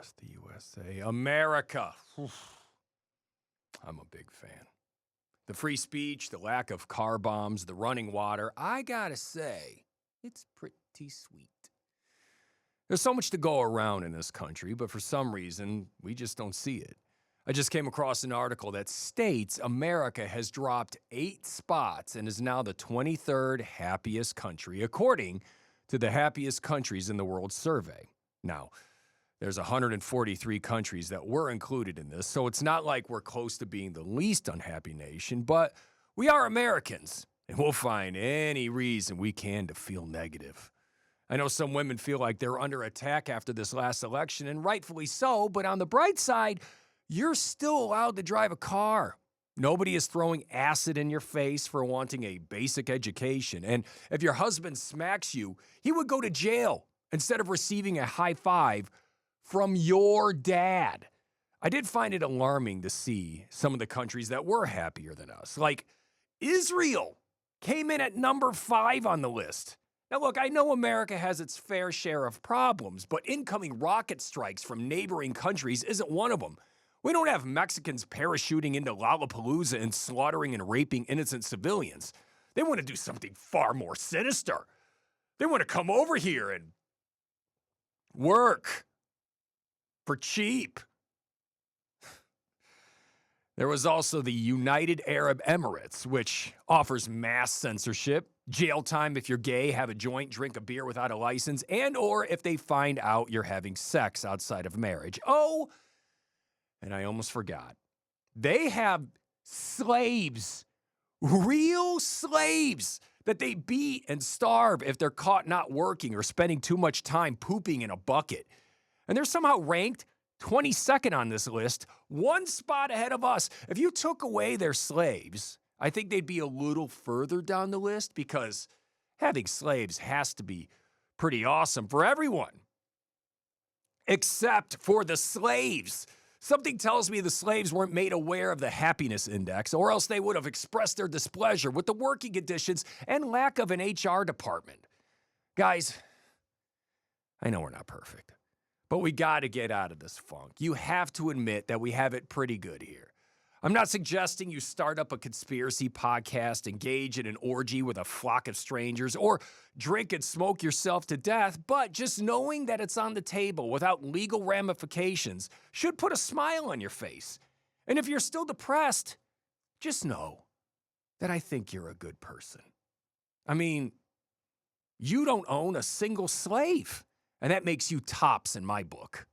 bless the USA. America. Oof. I'm a big fan. The free speech, the lack of car bombs, the running water, I gotta say, it's pretty sweet. There's so much to go around in this country, but for some reason, we just don't see it. I just came across an article that states America has dropped 8 spots and is now the 23rd happiest country, according to the Happiest Countries in the World survey. Now, there's 143 countries that were included in this, so it's not like we're close to being the least unhappy nation, but we are Americans, and we'll find any reason we can to feel negative. I know some women feel like they're under attack after this last election, and rightfully so, but on the bright side, you're still allowed to drive a car. Nobody is throwing acid in your face for wanting a basic education, and if your husband smacks you, he would go to jail instead of receiving a high five from your dad. I did find it alarming to see some of the countries that were happier than us. Like Israel came in at number 5 on the list. Now look, I know America has its fair share of problems, but incoming rocket strikes from neighboring countries isn't one of them. We don't have Mexicans parachuting into Lollapalooza and slaughtering and raping innocent civilians. They want to do something far more sinister. They want to come over here and work for cheap. There was also the United Arab Emirates, which offers mass censorship, jail time if you're gay, have a joint, drink a beer without a license, and or if they find out you're having sex outside of marriage. Oh, and I almost forgot. They have slaves, real slaves, that they beat and starve if they're caught not working or spending too much time pooping in a bucket. And they're somehow ranked 22nd on this list, 1 spot ahead of us. If you took away their slaves, I think they'd be a little further down the list because having slaves has to be pretty awesome for everyone. Except for the slaves. Something tells me the slaves weren't made aware of the happiness index, or else they would have expressed their displeasure with the working conditions and lack of an HR department. Guys, I know we're not perfect, but we got to get out of this funk. You have to admit that we have it pretty good here. I'm not suggesting you start up a conspiracy podcast, engage in an orgy with a flock of strangers, or drink and smoke yourself to death, but just knowing that it's on the table without legal ramifications should put a smile on your face. And if you're still depressed, just know that I think you're a good person. I mean, you don't own a single slave, and that makes you tops in my book.